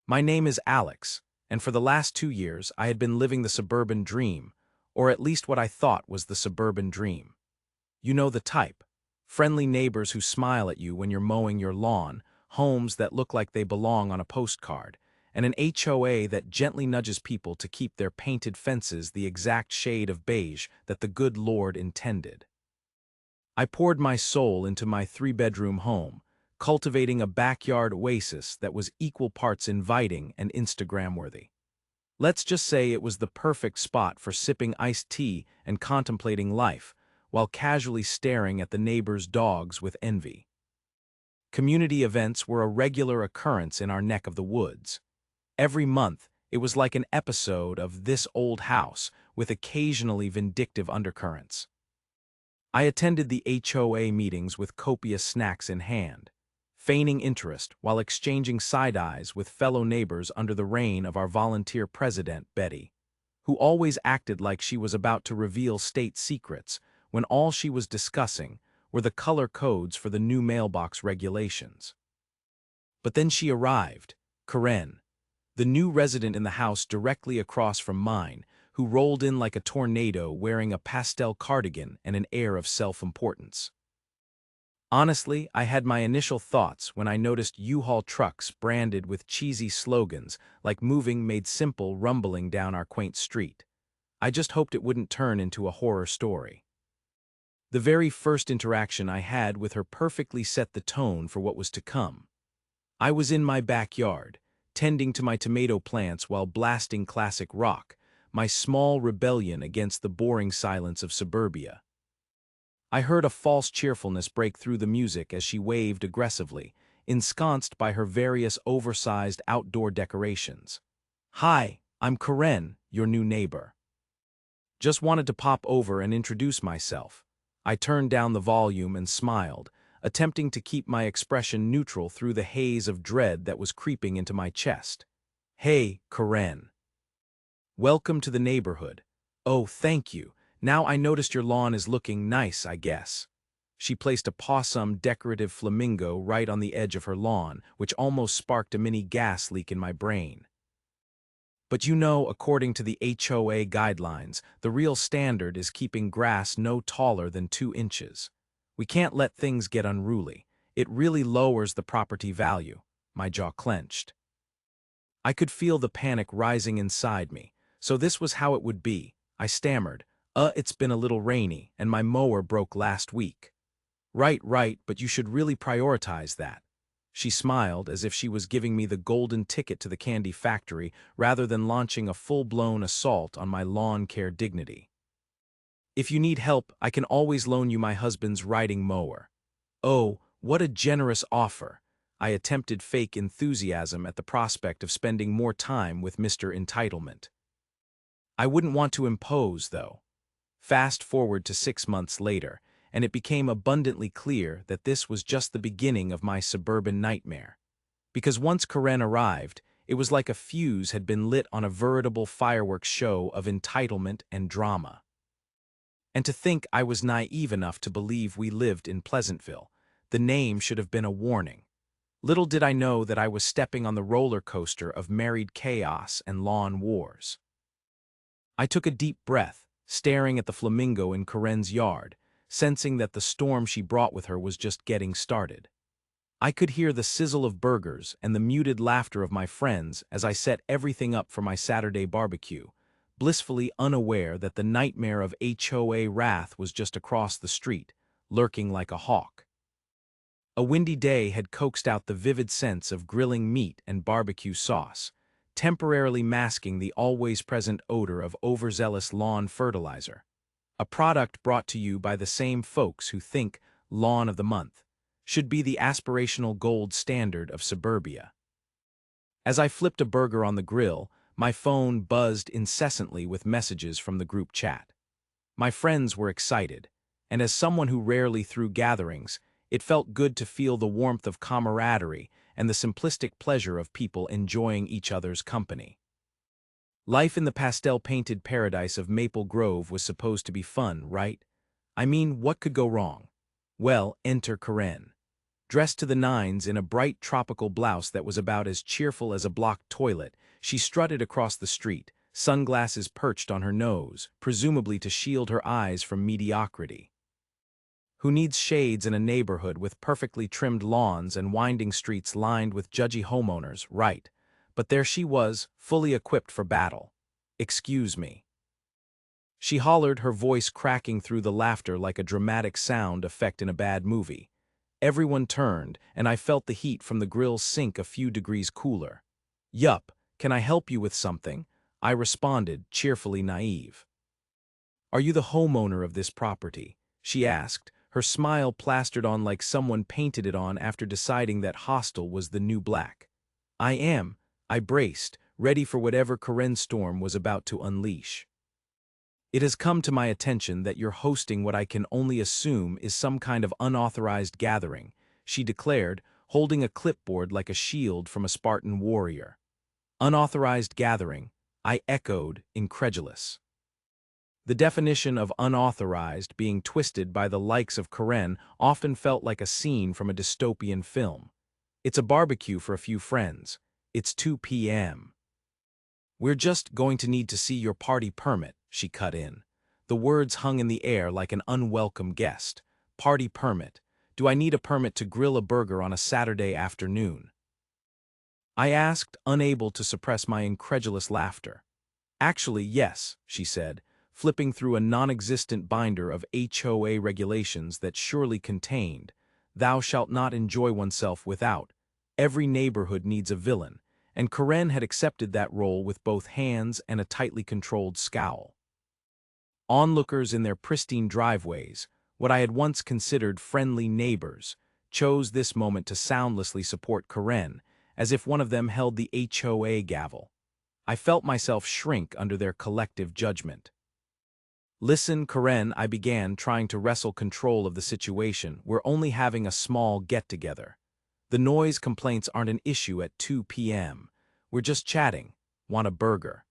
My name is Alex, and for the last 2 years I had been living the suburban dream, or at least what I thought was the suburban dream. You know the type. Friendly neighbors who smile at you when you're mowing your lawn, homes that look like they belong on a postcard, and an HOA that gently nudges people to keep their painted fences the exact shade of beige that the good Lord intended. I poured my soul into my 3-bedroom home, cultivating a backyard oasis that was equal parts inviting and Instagram-worthy. Let's just say it was the perfect spot for sipping iced tea and contemplating life, while casually staring at the neighbors' dogs with envy. Community events were a regular occurrence in our neck of the woods. Every month, it was like an episode of This Old House with occasionally vindictive undercurrents. I attended the HOA meetings with copious snacks in hand, feigning interest while exchanging side-eyes with fellow neighbors under the reign of our volunteer president, Betty, who always acted like she was about to reveal state secrets when all she was discussing were the color codes for the new mailbox regulations. But then she arrived, Karen, the new resident in the house directly across from mine, who rolled in like a tornado wearing a pastel cardigan and an air of self-importance. Honestly, I had my initial thoughts when I noticed U-Haul trucks branded with cheesy slogans like "Moving Made Simple" rumbling down our quaint street. I just hoped it wouldn't turn into a horror story. The very first interaction I had with her perfectly set the tone for what was to come. I was in my backyard, tending to my tomato plants while blasting classic rock, my small rebellion against the boring silence of suburbia. I heard a false cheerfulness break through the music as she waved aggressively, ensconced by her various oversized outdoor decorations. "Hi, I'm Karen, your new neighbor. Just wanted to pop over and introduce myself." I turned down the volume and smiled, attempting to keep my expression neutral through the haze of dread that was creeping into my chest. "Hey, Karen. Welcome to the neighborhood. Oh, thank you. Now I noticed your lawn is looking nice, I guess." She placed a possum decorative flamingo right on the edge of her lawn, which almost sparked a mini gas leak in my brain. But you know, according to the HOA guidelines, the real standard is keeping grass no taller than 2 inches. We can't let things get unruly. It really lowers the property value. My jaw clenched. I could feel the panic rising inside me. So this was how it would be. I stammered. It's been a little rainy, and my mower broke last week." Right, but you should really prioritize that." She smiled as if she was giving me the golden ticket to the candy factory rather than launching a full-blown assault on my lawn care dignity. "If you need help, I can always loan you my husband's riding mower." "Oh, what a generous offer." I attempted fake enthusiasm at the prospect of spending more time with Mr. Entitlement. I wouldn't want to impose, though. Fast forward to 6 months later, and it became abundantly clear that this was just the beginning of my suburban nightmare. Because once Karen arrived, it was like a fuse had been lit on a veritable fireworks show of entitlement and drama. And to think I was naive enough to believe we lived in Pleasantville. The name should have been a warning. Little did I know that I was stepping on the roller coaster of married chaos and lawn wars. I took a deep breath, staring at the flamingo in Karen's yard, sensing that the storm she brought with her was just getting started. I could hear the sizzle of burgers and the muted laughter of my friends as I set everything up for my Saturday barbecue, blissfully unaware that the nightmare of HOA wrath was just across the street, lurking like a hawk. A windy day had coaxed out the vivid sense of grilling meat and barbecue sauce, temporarily masking the always-present odor of overzealous lawn fertilizer, a product brought to you by the same folks who think Lawn of the Month should be the aspirational gold standard of suburbia. As I flipped a burger on the grill, my phone buzzed incessantly with messages from the group chat. My friends were excited, and as someone who rarely threw gatherings, it felt good to feel the warmth of camaraderie and the simplistic pleasure of people enjoying each other's company. Life in the pastel-painted paradise of Maple Grove was supposed to be fun, right? I mean, what could go wrong? Well, enter Karen. Dressed to the nines in a bright tropical blouse that was about as cheerful as a blocked toilet, she strutted across the street, sunglasses perched on her nose, presumably to shield her eyes from mediocrity. Who needs shades in a neighborhood with perfectly trimmed lawns and winding streets lined with judgy homeowners, right? But there she was, fully equipped for battle. "Excuse me." She hollered, her voice cracking through the laughter like a dramatic sound effect in a bad movie. Everyone turned, and I felt the heat from the grill sink a few degrees cooler. "Yup, can I help you with something?" I responded, cheerfully naive. "Are you the homeowner of this property?" she asked, her smile plastered on like someone painted it on after deciding that hostile was the new black. "I am," I braced, ready for whatever Karen storm was about to unleash. "It has come to my attention that you're hosting what I can only assume is some kind of unauthorized gathering," she declared, holding a clipboard like a shield from a Spartan warrior. "Unauthorized gathering," I echoed, incredulous. The definition of unauthorized being twisted by the likes of Karen often felt like a scene from a dystopian film. "It's a barbecue for a few friends. It's 2 p.m. "We're just going to need to see your party permit," she cut in. The words hung in the air like an unwelcome guest. "Party permit. Do I need a permit to grill a burger on a Saturday afternoon?" I asked, unable to suppress my incredulous laughter. "Actually, yes," she said, flipping through a non-existent binder of HOA regulations that surely contained, "Thou shalt not enjoy oneself without. Every neighborhood needs a villain," and Karen had accepted that role with both hands and a tightly controlled scowl. Onlookers in their pristine driveways, what I had once considered friendly neighbors, chose this moment to soundlessly support Karen, as if one of them held the HOA gavel. I felt myself shrink under their collective judgment. "Listen, Karen," I began, trying to wrestle control of the situation. "We're only having a small get-together. The noise complaints aren't an issue at 2 p.m. We're just chatting. Want a burger?"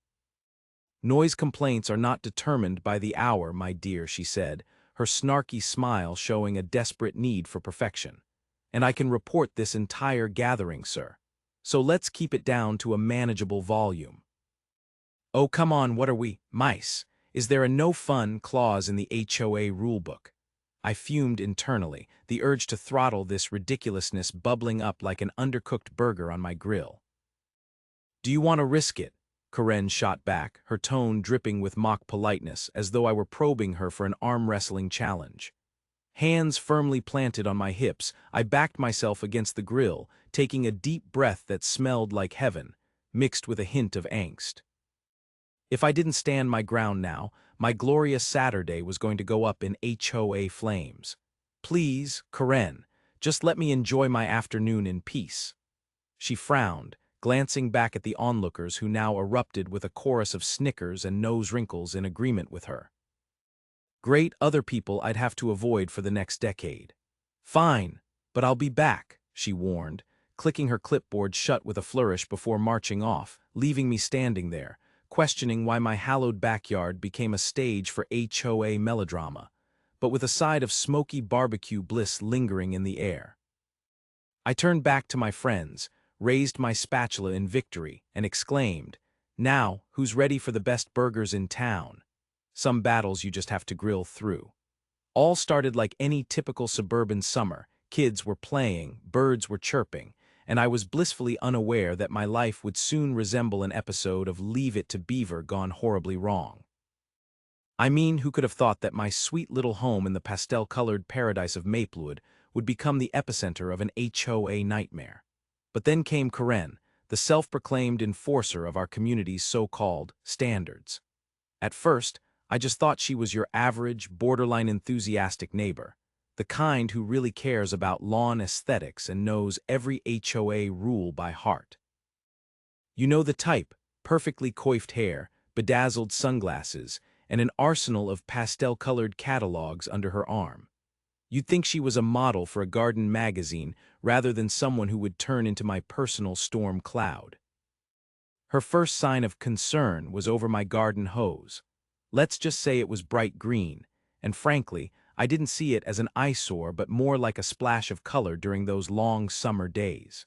"Noise complaints are not determined by the hour, my dear," she said, her snarky smile showing a desperate need for perfection. "And I can report this entire gathering, sir. So let's keep it down to a manageable volume." "Oh, come on, what are we, mice? Is there a no-fun clause in the HOA rulebook?" I fumed internally, the urge to throttle this ridiculousness bubbling up like an undercooked burger on my grill. "Do you want to risk it?" Karen shot back, her tone dripping with mock politeness, as though I were probing her for an arm-wrestling challenge. Hands firmly planted on my hips, I backed myself against the grill, taking a deep breath that smelled like heaven, mixed with a hint of angst. If I didn't stand my ground now, my glorious Saturday was going to go up in HOA flames. "Please, Karen, just let me enjoy my afternoon in peace." She frowned, glancing back at the onlookers who now erupted with a chorus of snickers and nose wrinkles in agreement with her. Great, other people I'd have to avoid for the next decade. "Fine, but I'll be back," she warned, clicking her clipboard shut with a flourish before marching off, leaving me standing there, questioning why my hallowed backyard became a stage for HOA melodrama, but with a side of smoky barbecue bliss lingering in the air. I turned back to my friends, raised my spatula in victory, and exclaimed, "Now, who's ready for the best burgers in town?" Some battles you just have to grill through. All started like any typical suburban summer. Kids were playing, birds were chirping, and I was blissfully unaware that my life would soon resemble an episode of Leave It to Beaver gone horribly wrong. I mean, who could have thought that my sweet little home in the pastel-colored paradise of Maplewood would become the epicenter of an HOA nightmare? But then came Karen, the self-proclaimed enforcer of our community's so-called standards. At first, I just thought she was your average, borderline enthusiastic neighbor, the kind who really cares about lawn aesthetics and knows every HOA rule by heart. You know the type: perfectly coiffed hair, bedazzled sunglasses, and an arsenal of pastel-colored catalogs under her arm. You'd think she was a model for a garden magazine rather than someone who would turn into my personal storm cloud. Her first sign of concern was over my garden hose. Let's just say it was bright green, and frankly, I didn't see it as an eyesore but more like a splash of color during those long summer days.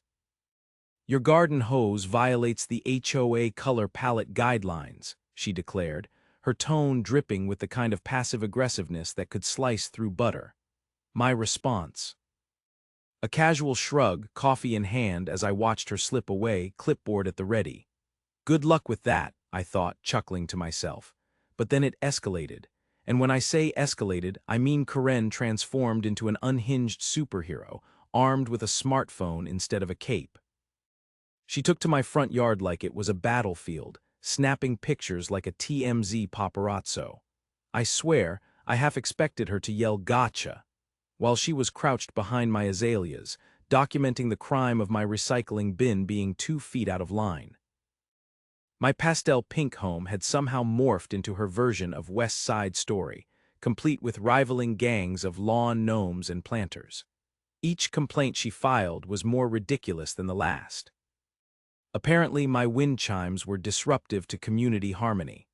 "Your garden hose violates the HOA color palette guidelines," she declared, her tone dripping with the kind of passive aggressiveness that could slice through butter. My response: a casual shrug, coffee in hand as I watched her slip away, clipboard at the ready. Good luck with that, I thought, chuckling to myself. But then it escalated. And when I say escalated, I mean Karen transformed into an unhinged superhero, armed with a smartphone instead of a cape. She took to my front yard like it was a battlefield, snapping pictures like a TMZ paparazzo. I swear, I half expected her to yell "gotcha," while she was crouched behind my azaleas, documenting the crime of my recycling bin being 2 feet out of line. My pastel pink home had somehow morphed into her version of West Side Story, complete with rivaling gangs of lawn gnomes and planters. Each complaint she filed was more ridiculous than the last. Apparently, my wind chimes were disruptive to community harmony.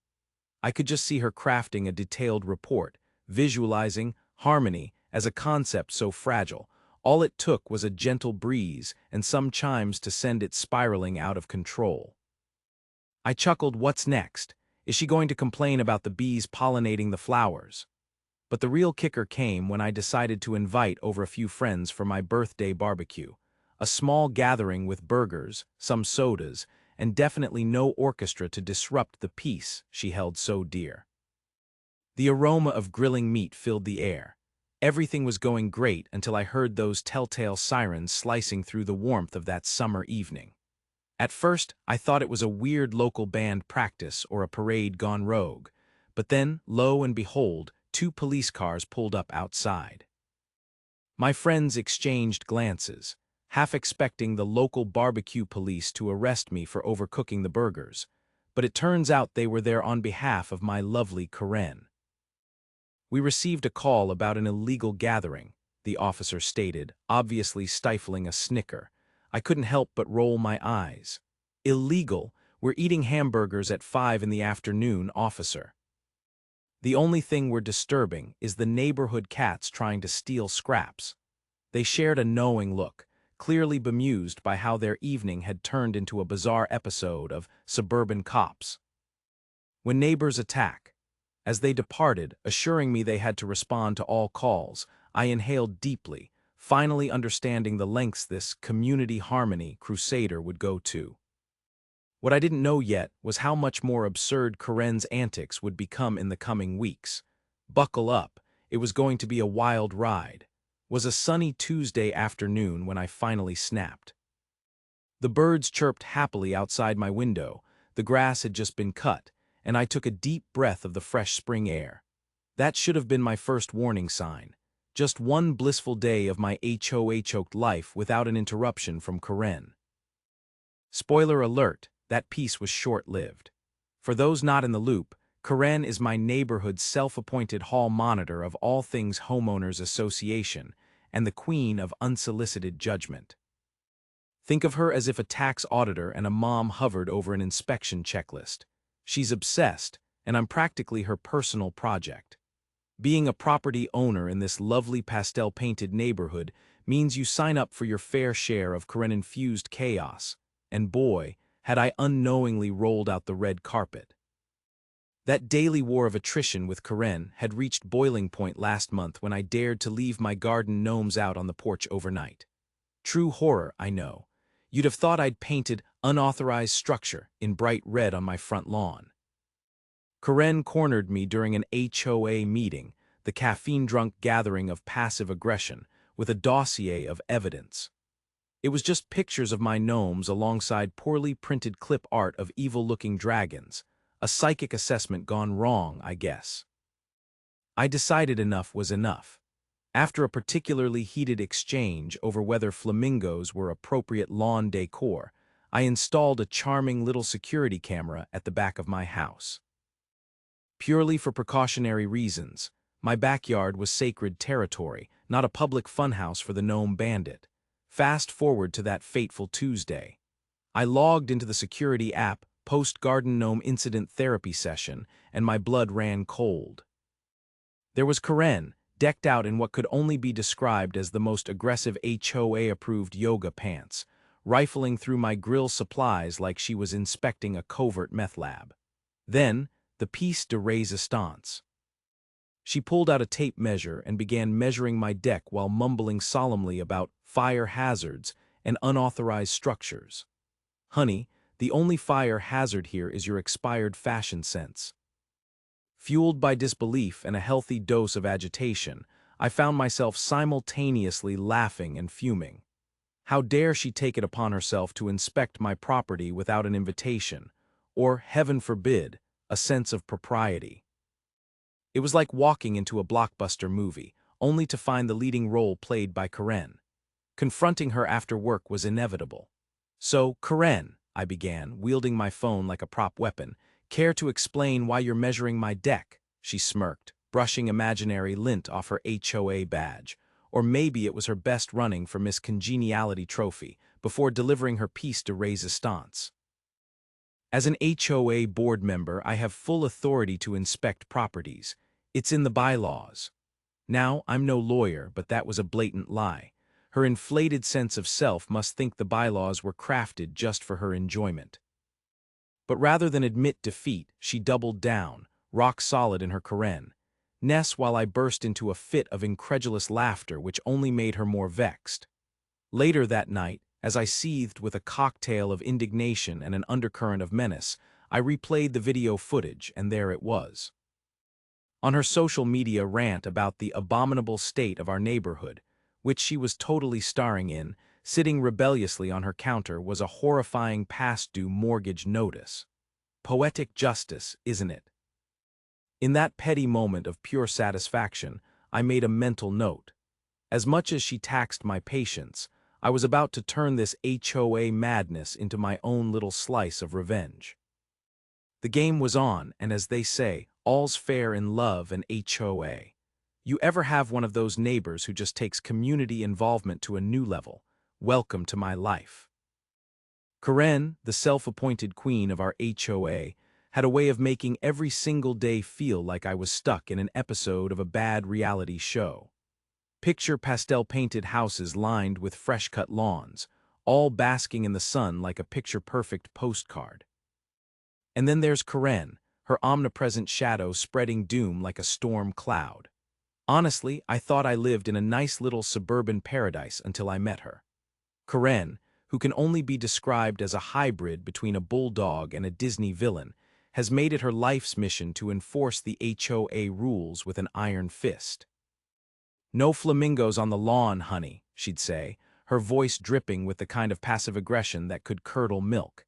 I could just see her crafting a detailed report, visualizing harmony as a concept so fragile. All it took was a gentle breeze and some chimes to send it spiraling out of control. I chuckled, what's next? Is she going to complain about the bees pollinating the flowers? But the real kicker came when I decided to invite over a few friends for my birthday barbecue. A small gathering with burgers, some sodas, and definitely no orchestra to disrupt the peace she held so dear. The aroma of grilling meat filled the air. Everything was going great until I heard those telltale sirens slicing through the warmth of that summer evening. At first, I thought it was a weird local band practice or a parade gone rogue, but then, lo and behold, 2 police cars pulled up outside. My friends exchanged glances, half expecting the local barbecue police to arrest me for overcooking the burgers, but it turns out they were there on behalf of my lovely Karen. "We received a call about an illegal gathering," the officer stated, obviously stifling a snicker. I couldn't help but roll my eyes. "Illegal? We're eating hamburgers at 5 in the afternoon, officer. The only thing we're disturbing is the neighborhood cats trying to steal scraps." They shared a knowing look, clearly bemused by how their evening had turned into a bizarre episode of Suburban Cops. "When neighbors attack." As they departed, assuring me they had to respond to all calls, I inhaled deeply, finally understanding the lengths this community harmony crusader would go to. What I didn't know yet was how much more absurd Karen's antics would become in the coming weeks. Buckle up, it was going to be a wild ride. It was a sunny Tuesday afternoon when I finally snapped. The birds chirped happily outside my window, the grass had just been cut, and I took a deep breath of the fresh spring air. That should have been my first warning sign. Just one blissful day of my HOA-choked life without an interruption from Karen. Spoiler alert, that peace was short-lived. For those not in the loop, Karen is my neighborhood's self-appointed hall monitor of all things homeowners association and the queen of unsolicited judgment. Think of her as if a tax auditor and a mom hovered over an inspection checklist. She's obsessed, and I'm practically her personal project. Being a property owner in this lovely pastel-painted neighborhood means you sign up for your fair share of Karen-infused chaos, and boy, had I unknowingly rolled out the red carpet. That daily war of attrition with Karen had reached boiling point last month when I dared to leave my garden gnomes out on the porch overnight. True horror, I know. You'd have thought I'd painted unauthorized structure in bright red on my front lawn. Karen cornered me during an HOA meeting, the caffeine-drunk gathering of passive aggression, with a dossier of evidence. It was just pictures of my gnomes alongside poorly printed clip art of evil-looking dragons, a psychic assessment gone wrong, I guess. I decided enough was enough. After a particularly heated exchange over whether flamingos were appropriate lawn decor, I installed a charming little security camera at the back of my house. Purely for precautionary reasons, my backyard was sacred territory, not a public funhouse for the gnome bandit. Fast forward to that fateful Tuesday. I logged into the security app post-garden gnome incident therapy session, and my blood ran cold. There was Karen, decked out in what could only be described as the most aggressive HOA-approved yoga pants, rifling through my grill supplies like she was inspecting a covert meth lab. Then, the piece de resistance. She pulled out a tape measure and began measuring my deck while mumbling solemnly about fire hazards and unauthorized structures. Honey, the only fire hazard here is your expired fashion sense. Fueled by disbelief and a healthy dose of agitation, I found myself simultaneously laughing and fuming. How dare she take it upon herself to inspect my property without an invitation, or, heaven forbid, a sense of propriety? It was like walking into a blockbuster movie, only to find the leading role played by Karen. Confronting her after work was inevitable. "So, Karen," I began, wielding my phone like a prop weapon, "care to explain why you're measuring my deck?" She smirked, brushing imaginary lint off her HOA badge. Or maybe it was her best running for Miss Congeniality trophy, before delivering her piece de resistance. As an HOA board member, I have full authority to inspect properties. It's in the bylaws. Now, I'm no lawyer, but that was a blatant lie. Her inflated sense of self must think the bylaws were crafted just for her enjoyment. But rather than admit defeat, she doubled down, rock solid in her Karen. Ness, while I burst into a fit of incredulous laughter which only made her more vexed. Later that night, as I seethed with a cocktail of indignation and an undercurrent of menace, I replayed the video footage, and there it was. On her social media rant about the abominable state of our neighborhood, which she was totally starring in, sitting rebelliously on her counter was a horrifying past-due mortgage notice. Poetic justice, isn't it? In that petty moment of pure satisfaction, I made a mental note. As much as she taxed my patience, I was about to turn this HOA madness into my own little slice of revenge. The game was on, and as they say, all's fair in love and HOA. You ever have one of those neighbors who just takes community involvement to a new level? Welcome to my life. Karen, the self-appointed queen of our HOA, had a way of making every single day feel like I was stuck in an episode of a bad reality show. Picture pastel-painted houses lined with fresh-cut lawns, all basking in the sun like a picture-perfect postcard. And then there's Karen, her omnipresent shadow spreading doom like a storm cloud. Honestly, I thought I lived in a nice little suburban paradise until I met her. Karen, who can only be described as a hybrid between a bulldog and a Disney villain, has made it her life's mission to enforce the HOA rules with an iron fist. "No flamingos on the lawn, honey," she'd say, her voice dripping with the kind of passive aggression that could curdle milk.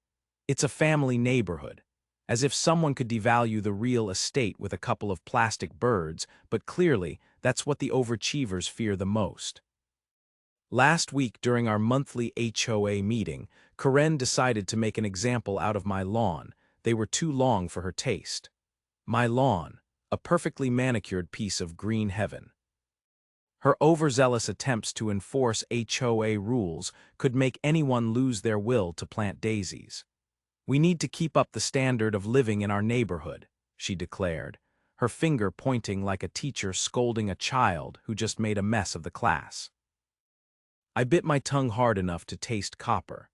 "It's a family neighborhood." As if someone could devalue the real estate with a couple of plastic birds, but clearly, that's what the overachievers fear the most. Last week, during our monthly HOA meeting, Karen decided to make an example out of my lawn. They were too long for her taste. My lawn, a perfectly manicured piece of green heaven. Her overzealous attempts to enforce HOA rules could make anyone lose their will to plant daisies. "We need to keep up the standard of living in our neighborhood," she declared, her finger pointing like a teacher scolding a child who just made a mess of the class. I bit my tongue hard enough to taste copper.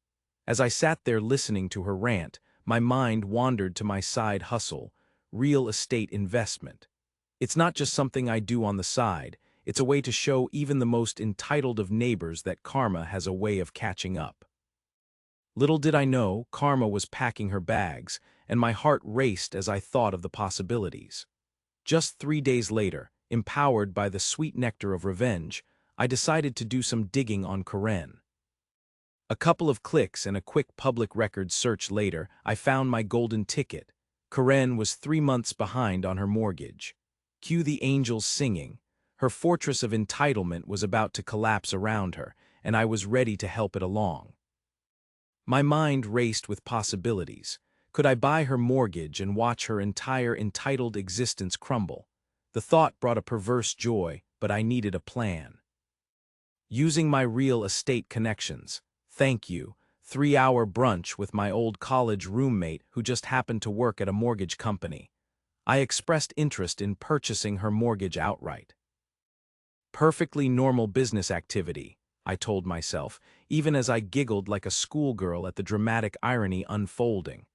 As I sat there listening to her rant, my mind wandered to my side hustle, real estate investment. It's not just something I do on the side, it's a way to show even the most entitled of neighbors that karma has a way of catching up. Little did I know, karma was packing her bags, and my heart raced as I thought of the possibilities. Just 3 days later, empowered by the sweet nectar of revenge, I decided to do some digging on Karen. A couple of clicks and a quick public records search later, I found my golden ticket. Karen was 3 months behind on her mortgage. Cue the angels singing. Her fortress of entitlement was about to collapse around her, and I was ready to help it along. My mind raced with possibilities. Could I buy her mortgage and watch her entire entitled existence crumble? The thought brought a perverse joy, but I needed a plan. Using my real estate connections, thank you, 3-hour brunch with my old college roommate who just happened to work at a mortgage company, I expressed interest in purchasing her mortgage outright. Perfectly normal business activity, I told myself, even as I giggled like a schoolgirl at the dramatic irony unfolding.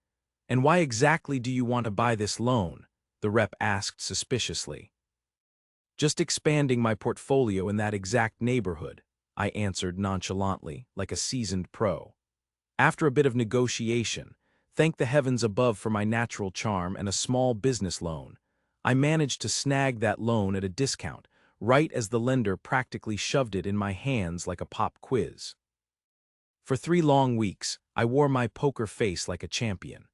And why exactly do you want to buy this loan? The rep asked suspiciously. Just expanding my portfolio in that exact neighborhood, I answered nonchalantly, like a seasoned pro. After a bit of negotiation, thank the heavens above for my natural charm and a small business loan, I managed to snag that loan at a discount, right as the lender practically shoved it in my hands like a pop quiz. For 3 long weeks, I wore my poker face like a champion.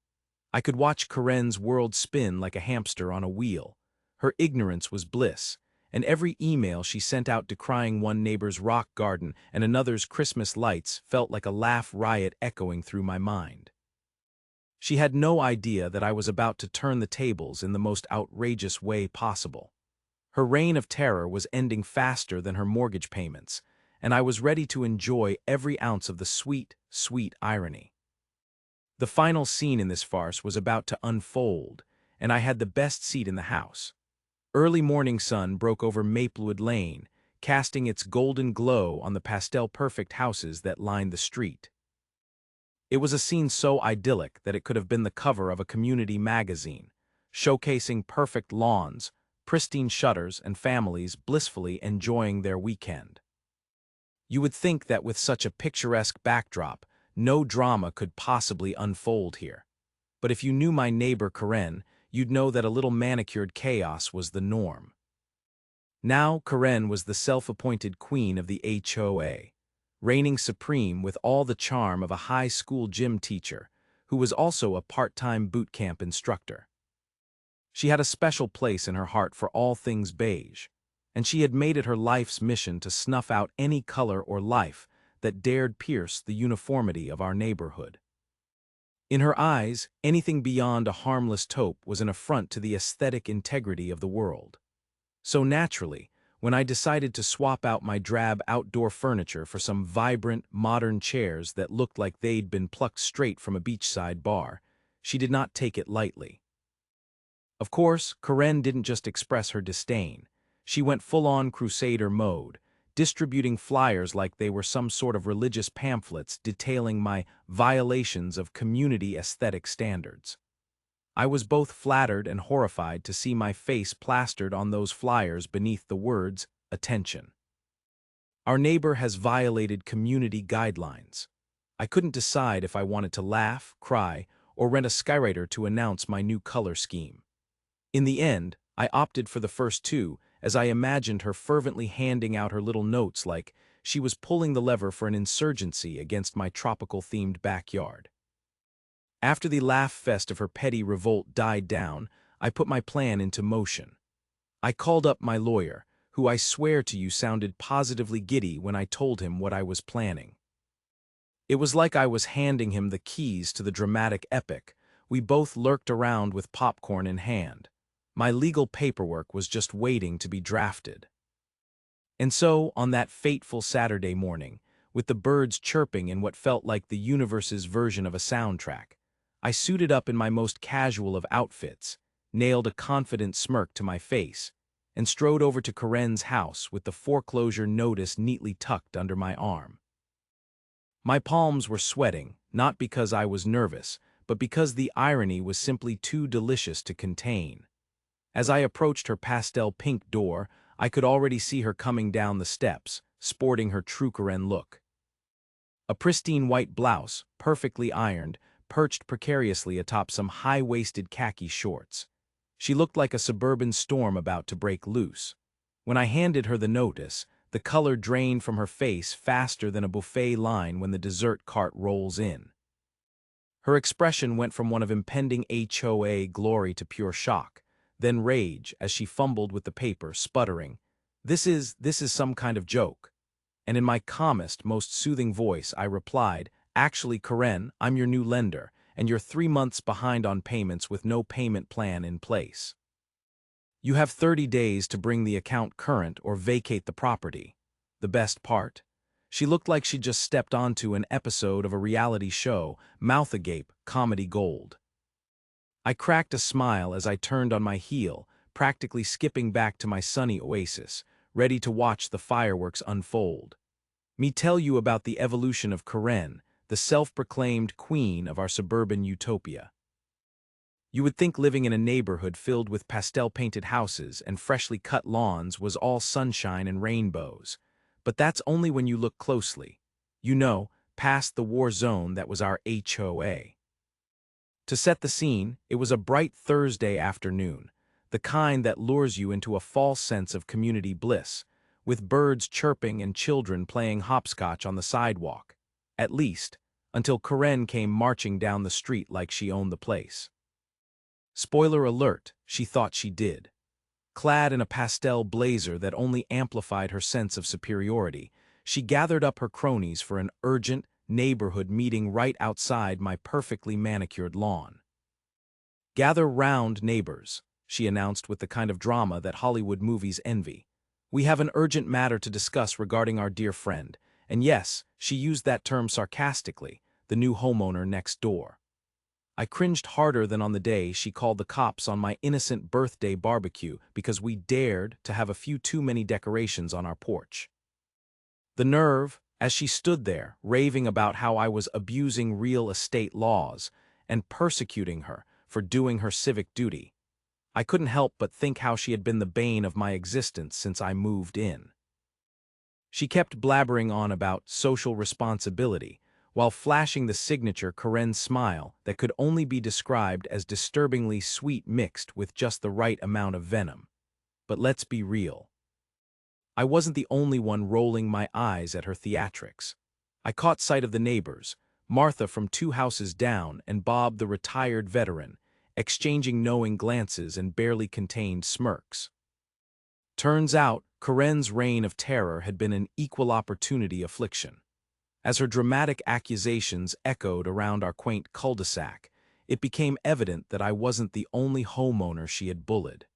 I could watch Karen's world spin like a hamster on a wheel. Her ignorance was bliss, and every email she sent out decrying one neighbor's rock garden and another's Christmas lights felt like a laugh riot echoing through my mind. She had no idea that I was about to turn the tables in the most outrageous way possible. Her reign of terror was ending faster than her mortgage payments, and I was ready to enjoy every ounce of the sweet, sweet irony. The final scene in this farce was about to unfold, and I had the best seat in the house. Early morning sun broke over Maplewood Lane, casting its golden glow on the pastel-perfect houses that lined the street. It was a scene so idyllic that it could have been the cover of a community magazine, showcasing perfect lawns, pristine shutters, and families blissfully enjoying their weekend. You would think that with such a picturesque backdrop, no drama could possibly unfold here. But if you knew my neighbor Karen, you'd know that a little manicured chaos was the norm. Now Karen was the self-appointed queen of the HOA, reigning supreme with all the charm of a high school gym teacher, who was also a part-time boot camp instructor. She had a special place in her heart for all things beige, and she had made it her life's mission to snuff out any color or life that dared pierce the uniformity of our neighborhood. In her eyes, anything beyond a harmless taupe was an affront to the aesthetic integrity of the world. So naturally, when I decided to swap out my drab outdoor furniture for some vibrant, modern chairs that looked like they'd been plucked straight from a beachside bar, she did not take it lightly. Of course, Karen didn't just express her disdain. She went full-on crusader mode, distributing flyers like they were some sort of religious pamphlets detailing my violations of community aesthetic standards. I was both flattered and horrified to see my face plastered on those flyers beneath the words, "Attention. Our neighbor has violated community guidelines." I couldn't decide if I wanted to laugh, cry, or rent a skywriter to announce my new color scheme. In the end, I opted for the first two, as I imagined her fervently handing out her little notes like she was pulling the lever for an insurgency against my tropical-themed backyard. After the laugh fest of her petty revolt died down, I put my plan into motion. I called up my lawyer, who I swear to you sounded positively giddy when I told him what I was planning. It was like I was handing him the keys to the dramatic epic. We both lurked around with popcorn in hand. My legal paperwork was just waiting to be drafted. And so, on that fateful Saturday morning, with the birds chirping in what felt like the universe's version of a soundtrack, I suited up in my most casual of outfits, nailed a confident smirk to my face, and strode over to Karen's house with the foreclosure notice neatly tucked under my arm. My palms were sweating, not because I was nervous, but because the irony was simply too delicious to contain. As I approached her pastel pink door, I could already see her coming down the steps, sporting her true Karen look. A pristine white blouse, perfectly ironed, perched precariously atop some high-waisted khaki shorts. She looked like a suburban storm about to break loose. When I handed her the notice, the color drained from her face faster than a buffet line when the dessert cart rolls in. Her expression went from one of impending HOA glory to pure shock, then rage as she fumbled with the paper, sputtering, This is some kind of joke." And in my calmest, most soothing voice, I replied, "Actually, Karen, I'm your new lender, and you're 3 months behind on payments with no payment plan in place. You have 30 days to bring the account current or vacate the property." The best part? She looked like she'd just stepped onto an episode of a reality show, mouth agape, comedy gold. I cracked a smile as I turned on my heel, practically skipping back to my sunny oasis, ready to watch the fireworks unfold. Me tell you about the evolution of Karen, the self-proclaimed queen of our suburban utopia. You would think living in a neighborhood filled with pastel-painted houses and freshly cut lawns was all sunshine and rainbows. But that's only when you look closely. You know, past the war zone that was our HOA. To set the scene, it was a bright Thursday afternoon, the kind that lures you into a false sense of community bliss, with birds chirping and children playing hopscotch on the sidewalk. At least, until Karen came marching down the street like she owned the place. Spoiler alert, she thought she did. Clad in a pastel blazer that only amplified her sense of superiority, she gathered up her cronies for an urgent, neighborhood meeting right outside my perfectly manicured lawn. "Gather round, neighbors," she announced with the kind of drama that Hollywood movies envy. "We have an urgent matter to discuss regarding our dear friend," and yes, she used that term sarcastically, the new homeowner next door. I cringed harder than on the day she called the cops on my innocent birthday barbecue because we dared to have a few too many decorations on our porch. The nerve, as she stood there, raving about how I was abusing real estate laws and persecuting her for doing her civic duty. I couldn't help but think how she had been the bane of my existence since I moved in. She kept blabbering on about social responsibility, while flashing the signature Karen smile that could only be described as disturbingly sweet mixed with just the right amount of venom. But let's be real. I wasn't the only one rolling my eyes at her theatrics. I caught sight of the neighbors, Martha from 2 houses down and Bob the retired veteran, exchanging knowing glances and barely contained smirks. Turns out, Karen's reign of terror had been an equal opportunity affliction. As her dramatic accusations echoed around our quaint cul-de-sac, it became evident that I wasn't the only homeowner she had bullied.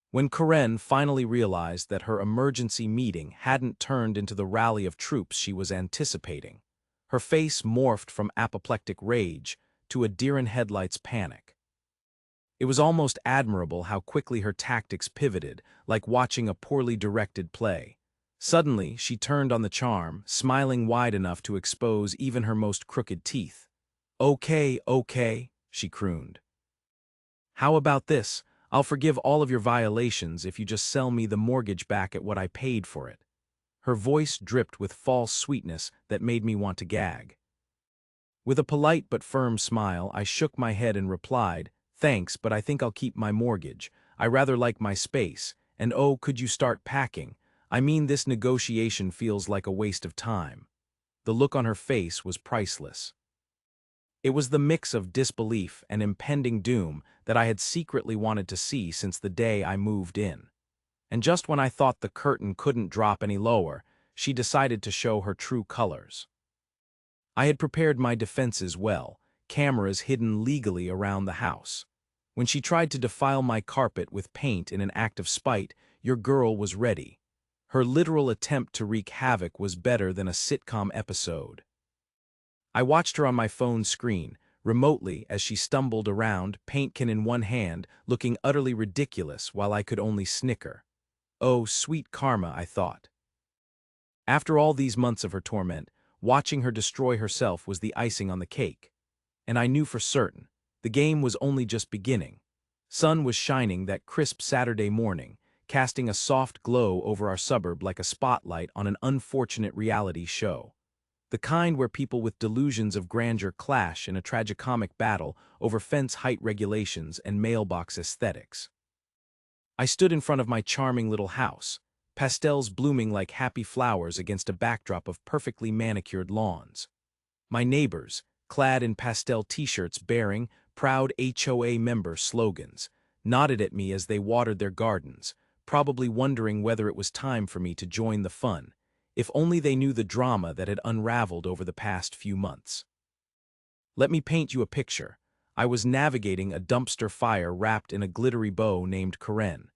When Karen finally realized that her emergency meeting hadn't turned into the rally of troops she was anticipating, her face morphed from apoplectic rage to a deer-in-headlights panic. It was almost admirable how quickly her tactics pivoted, like watching a poorly directed play. Suddenly, she turned on the charm, smiling wide enough to expose even her most crooked teeth. "Okay, okay," she crooned. "How about this? I'll forgive all of your violations if you just sell me the mortgage back at what I paid for it." Her voice dripped with false sweetness that made me want to gag. With a polite but firm smile, I shook my head and replied, "Thanks, but I think I'll keep my mortgage. I rather like my space, and oh, could you start packing? I mean, this negotiation feels like a waste of time." The look on her face was priceless. It was the mix of disbelief and impending doom that I had secretly wanted to see since the day I moved in. And just when I thought the curtain couldn't drop any lower, she decided to show her true colors. I had prepared my defenses well, cameras hidden legally around the house. When she tried to defile my carpet with paint in an act of spite, your girl was ready. Her literal attempt to wreak havoc was better than a sitcom episode. I watched her on my phone screen, remotely as she stumbled around, paint can in one hand, looking utterly ridiculous while I could only snicker. Oh, sweet karma, I thought. After all these months of her torment, watching her destroy herself was the icing on the cake. And I knew for certain, the game was only just beginning. Sun was shining that crisp Saturday morning, casting a soft glow over our suburb like a spotlight on an unfortunate reality show. The kind where people with delusions of grandeur clash in a tragicomic battle over fence height regulations and mailbox aesthetics. I stood in front of my charming little house, pastels blooming like happy flowers against a backdrop of perfectly manicured lawns. My neighbors, clad in pastel t-shirts bearing proud HOA member slogans, nodded at me as they watered their gardens, probably wondering whether it was time for me to join the fun, if only they knew the drama that had unraveled over the past few months. Let me paint you a picture. I was navigating a dumpster fire wrapped in a glittery bow named Karen.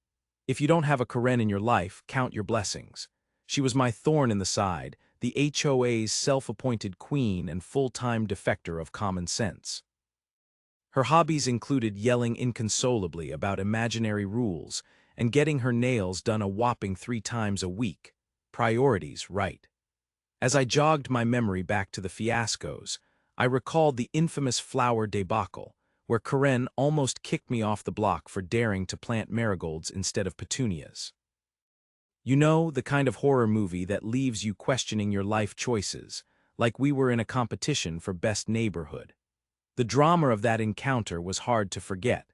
If you don't have a Karen in your life, count your blessings. She was my thorn in the side, the HOA's self-appointed queen and full-time defector of common sense. Her hobbies included yelling inconsolably about imaginary rules and getting her nails done a whopping 3 times a week. Priorities right. As I jogged my memory back to the fiascos, I recalled the infamous flower debacle, where Karen almost kicked me off the block for daring to plant marigolds instead of petunias. You know, the kind of horror movie that leaves you questioning your life choices, like we were in a competition for best neighborhood. The drama of that encounter was hard to forget.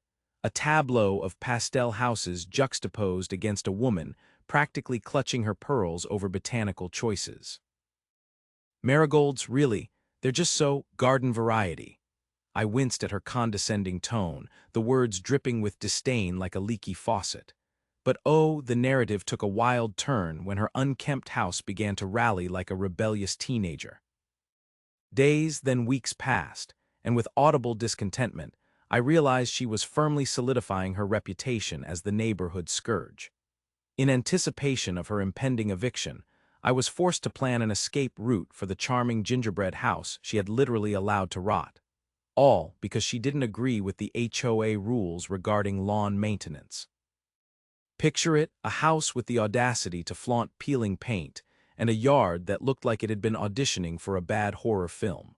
A tableau of pastel houses juxtaposed against a woman practically clutching her pearls over botanical choices. Marigolds, really, they're just so garden variety. I winced at her condescending tone, the words dripping with disdain like a leaky faucet. But oh, the narrative took a wild turn when her unkempt house began to rally like a rebellious teenager. Days, then weeks passed, and with audible discontentment, I realized she was firmly solidifying her reputation as the neighborhood scourge. In anticipation of her impending eviction, I was forced to plan an escape route for the charming gingerbread house she had literally allowed to rot. All because she didn't agree with the HOA rules regarding lawn maintenance. Picture it, a house with the audacity to flaunt peeling paint, and a yard that looked like it had been auditioning for a bad horror film.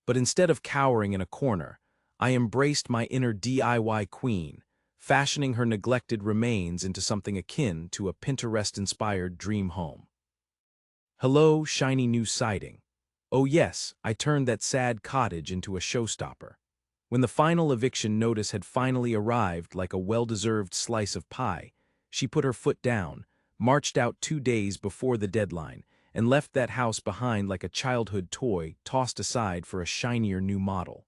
But instead of cowering in a corner, I embraced my inner DIY queen, fashioning her neglected remains into something akin to a Pinterest-inspired dream home. Hello, shiny new siding. Oh yes, I turned that sad cottage into a showstopper. When the final eviction notice had finally arrived like a well-deserved slice of pie, she put her foot down, marched out 2 days before the deadline, and left that house behind like a childhood toy tossed aside for a shinier new model.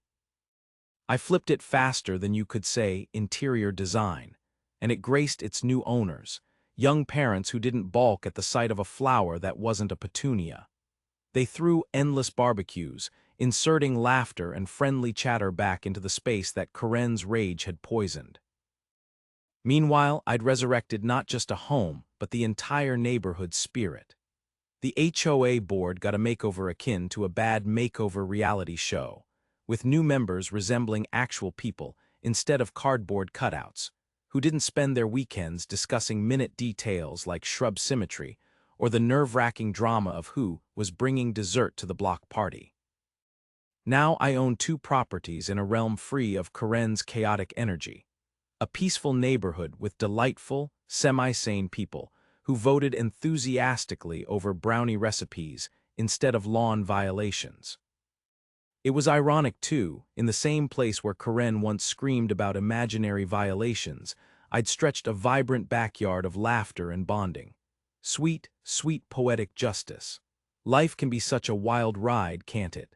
I flipped it faster than you could say interior design, and it graced its new owners, young parents who didn't balk at the sight of a flower that wasn't a petunia. They threw endless barbecues, inserting laughter and friendly chatter back into the space that Karen's rage had poisoned. Meanwhile, I'd resurrected not just a home, but the entire neighborhood's spirit. The HOA board got a makeover akin to a bad makeover reality show, with new members resembling actual people instead of cardboard cutouts, who didn't spend their weekends discussing minute details like shrub symmetry or the nerve-wracking drama of who was bringing dessert to the block party. Now I own 2 properties in a realm free of Karen's chaotic energy, a peaceful neighborhood with delightful, semi-sane people who voted enthusiastically over brownie recipes instead of lawn violations. It was ironic, too, in the same place where Karen once screamed about imaginary violations, I'd stretched a vibrant backyard of laughter and bonding. Sweet, sweet poetic justice. Life can be such a wild ride, can't it?